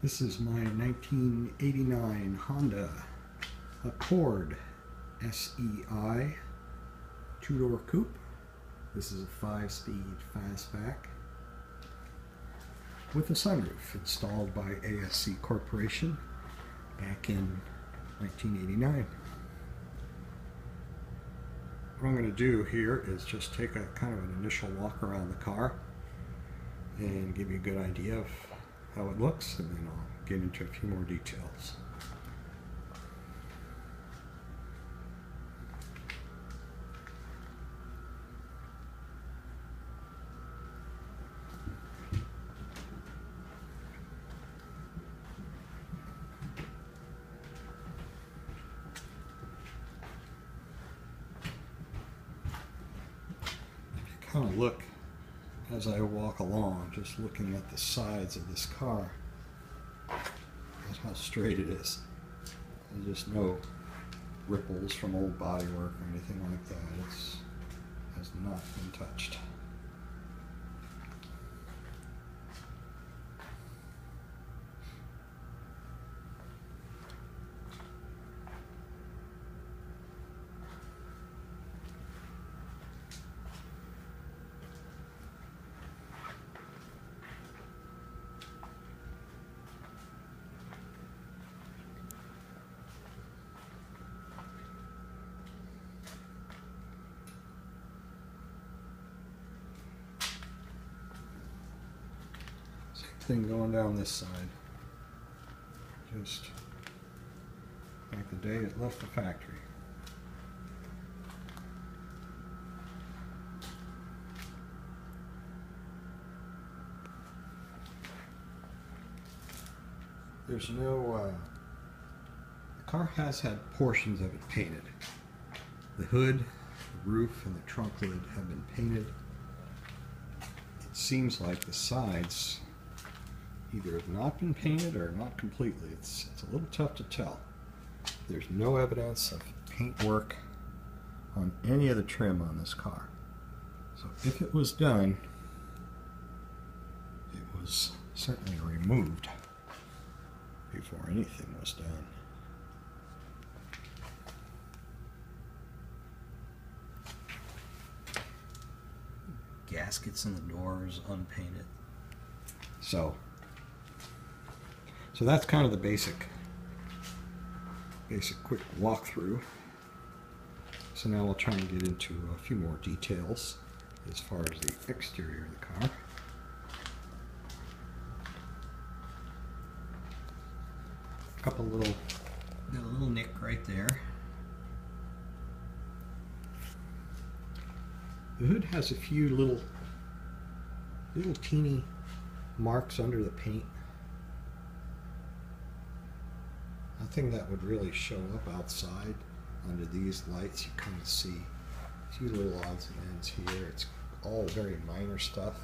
This is my 1989 Honda Accord SEI two-door coupe. This is a 5-speed fastback with a sunroof installed by ASC Corporation back in 1989. What I'm going to do here is just take a kind of an initial walk around the car and give you a good idea of how it looks, and then I'll get into a few more details. Kind of look as I walk along, just looking at the sides of this car. That's how straight it is. There's just no ripples from old bodywork or anything like that. It has not been touched. Thing going down this side, just like the day it left the factory. There's no the car has had portions of it painted. The hood, the roof, and the trunk lid have been painted. It seems like the sides either have not been painted or not completely. It's a little tough to tell. There's no evidence of paint work on any of the trim on this car. So if it was done, it was certainly removed before anything was done. Gaskets in the doors unpainted. So that's kind of the basic quick walkthrough. So now we'll try and get into a few more details as far as the exterior of the car. Got a little nick right there. The hood has a few little teeny marks under the paint. Nothing that would really show up outside. Under these lights you kind of see a few little odds and ends here. It's all very minor stuff,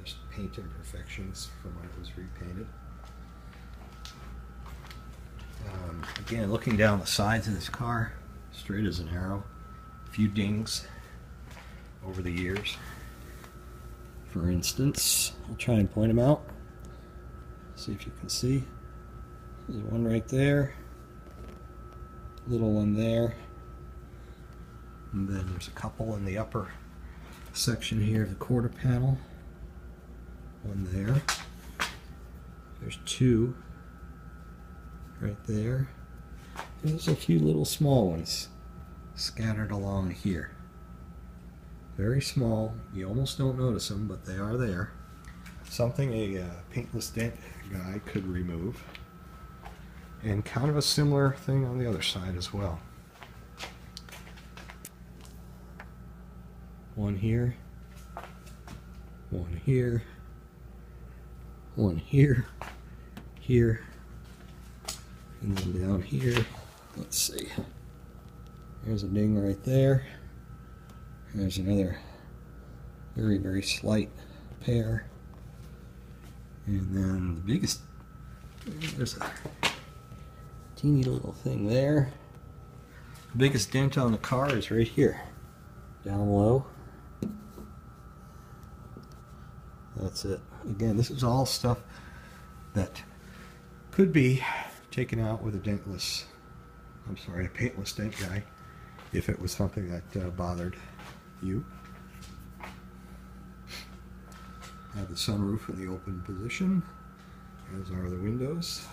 just paint imperfections from when it was repainted. Again, looking down the sides of this car, straight as an arrow. A few dings over the years. For instance, I'll try and point them out. See if you can see. There's one right there, little one there, and then there's a couple in the upper section here of the quarter panel. One there. There's two right there. There's a few little small ones scattered along here. Very small. You almost don't notice them, but they are there. Something a paintless dent guy could remove. And kind of a similar thing on the other side as well. One here, one here, one here, here, and then down here. Let's see. There's a ding right there. There's another very, very slight pair. And then the biggest, there's a teeny little thing there. The biggest dent on the car is right here, down low. That's it. Again, this is all stuff that could be taken out with a dentless, I'm sorry, a paintless dent guy if it was something that bothered you. I have the sunroof in the open position, as are the windows.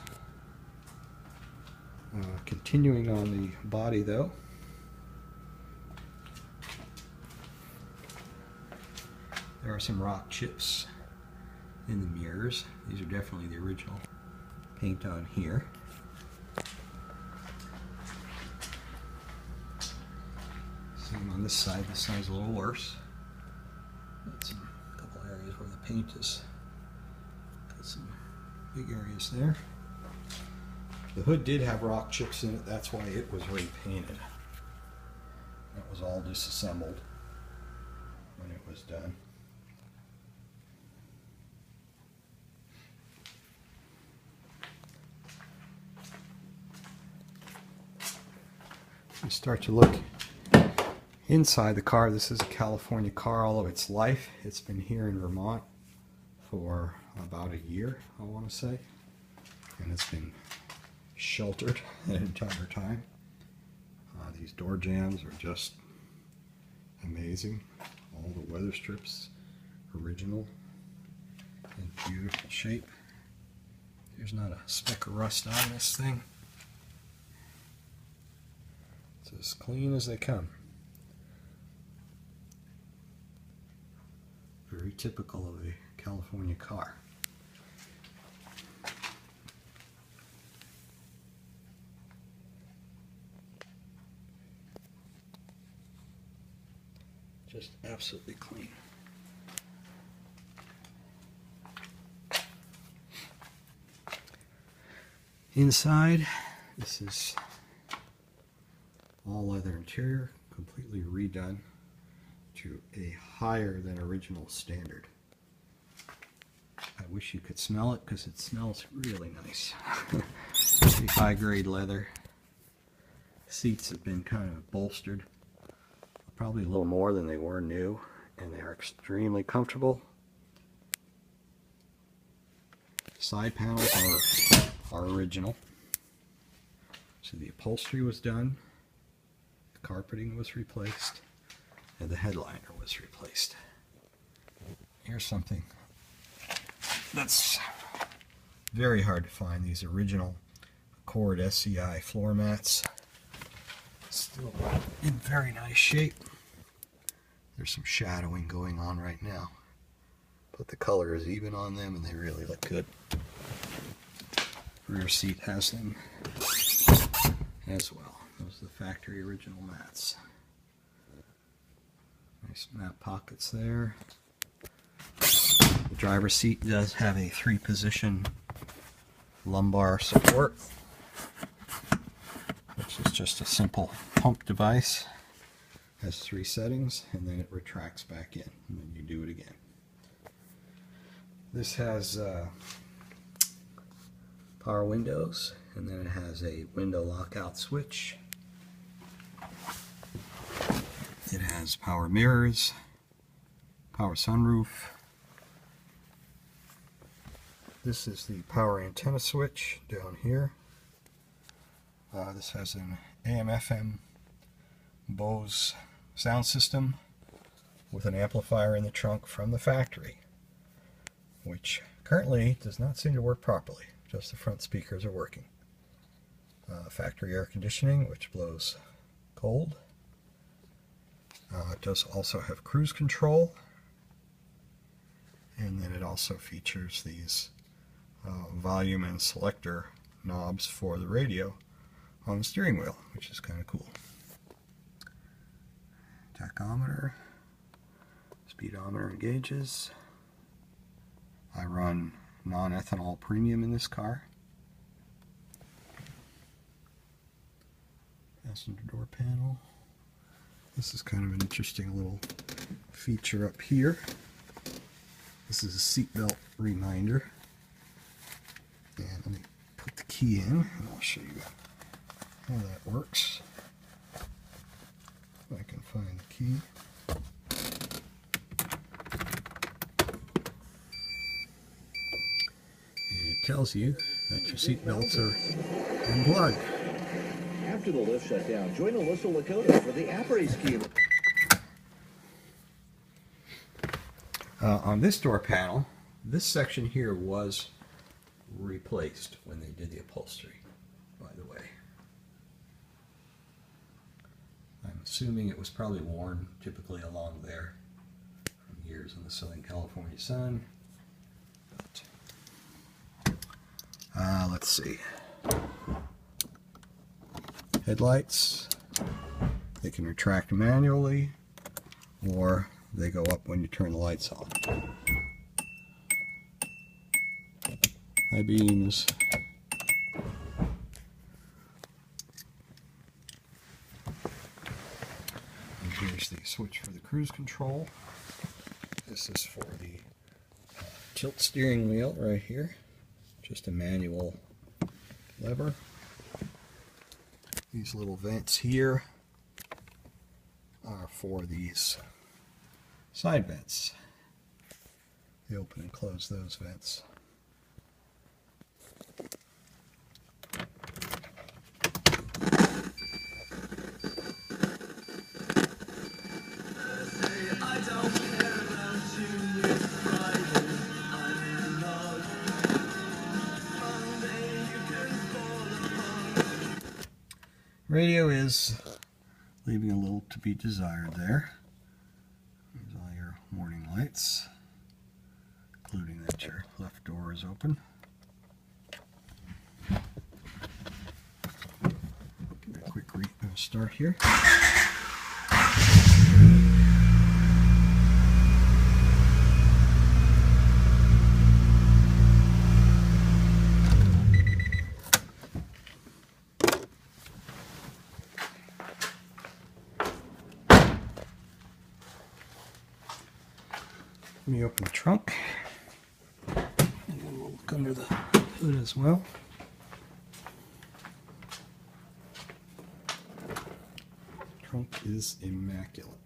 Continuing on the body though, there are some rock chips in the mirrors. These are definitely the original paint on here. Same on this side. This side's a little worse. Got a couple areas where the paint is got some big areas there. The hood did have rock chips in it. That's why it was repainted. That was all disassembled when it was done. You start to look inside the car. This is a California car all of its life. It's been here in Vermont for about a year, I want to say, and it's been sheltered the entire time. These door jambs are just amazing. All the weather strips, original, in beautiful shape. There's not a speck of rust on this thing. It's as clean as they come. Very typical of a California car. Just absolutely clean. Inside, this is all leather interior, completely redone to a higher than original standard. I wish you could smell it because it smells really nice. Pretty high grade leather. Seats have been kind of bolstered, probably a little more than they were new, and they are extremely comfortable. Side panels are original. So the upholstery was done, the carpeting was replaced, and the headliner was replaced. Here's something that's very hard to find, these original Accord SCI floor mats. Still in very nice shape. There's some shadowing going on right now, but the color is even on them and they really look good. Rear seat has them as well. Those are the factory original mats. Nice mat pockets there. The driver's seat does have a 3-position lumbar support, which is just a simple pump device. Has 3 settings, and then it retracts back in, and then you do it again. This has power windows, and then it has a window lockout switch. It has power mirrors, power sunroof. This is the power antenna switch down here. This has an AM/FM Bose sound system with an amplifier in the trunk from the factory, which currently does not seem to work properly. Just the front speakers are working. Factory air conditioning, which blows cold. It does also have cruise control, and then it also features these volume and selector knobs for the radio on the steering wheel, which is kind of cool. Tachometer, speedometer and gauges. I run non-ethanol premium in this car. Passenger door panel. This is kind of an interesting little feature up here. This is a seatbelt reminder. And let me put the key in and I'll show you how that works. If I can find the key. It tells you that your seat belts are unplugged. After the lift shut down, join Alyssa Lakota for the après ski. On this door panel, this section here was replaced when they did the upholstery, by the way. I'm assuming it was probably worn typically along there from years in the Southern California sun. But, let's see. Headlights, they can retract manually, or they go up when you turn the lights on. High beams. And here's the switch for the cruise control. This is for the tilt steering wheel right here. Just a manual lever. These little vents here are for these side vents. They open and close those vents. Radio is leaving a little to be desired there. There's all your warning lights, including that your left door is open. Give it a quick start here. Let me open the trunk, and then we'll look under the hood as well. Trunk is immaculate.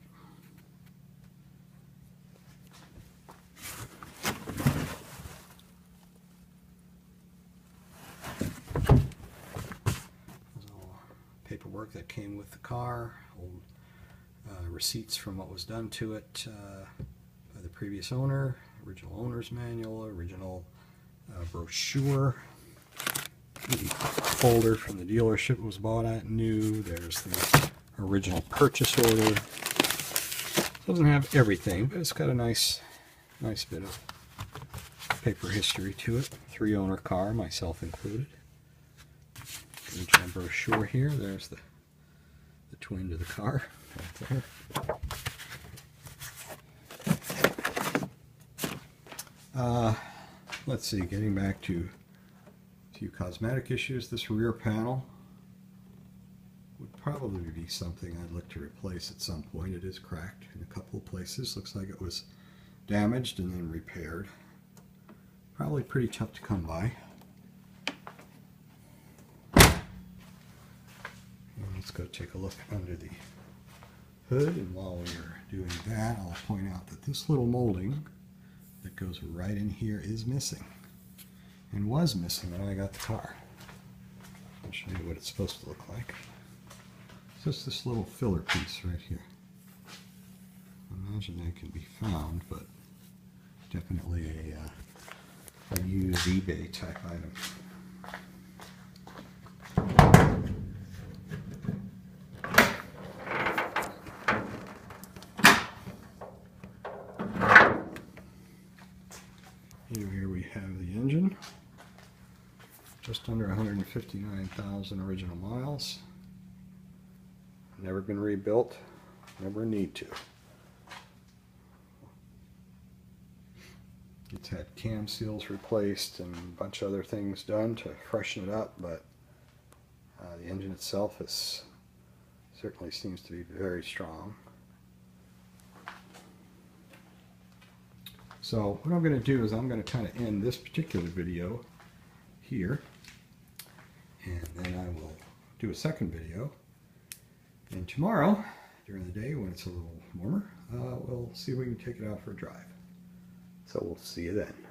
There's all paperwork that came with the car, old receipts from what was done to it by the previous owner, original owner's manual, original brochure, the folder from the dealership it was bought at new. There's the original purchase order. Doesn't have everything, but it's got a nice bit of paper history to it. 3-owner car, myself included. Original brochure here. There's the twin to the car right there. Let's see, getting back to a few cosmetic issues. This rear panel would probably be something I'd look to replace at some point. It is cracked in a couple of places. Looks like it was damaged and then repaired. Probably pretty tough to come by. And let's go take a look under the hood, and while we're doing that, I'll point out that this little molding that goes right in here is missing, and was missing when I got the car. I'll show you what it's supposed to look like. It's just this little filler piece right here. I imagine that can be found, but definitely a used eBay type item. Here we have the engine, just under 159,000 original miles. Never been rebuilt, never need to. It's had cam seals replaced and a bunch of other things done to freshen it up, but the engine itself certainly seems to be very strong. So what I'm going to do is I'm going to kind of end this particular video here, and then I will do a second video. And tomorrow, during the day when it's a little warmer, we'll see if we can take it out for a drive. So we'll see you then.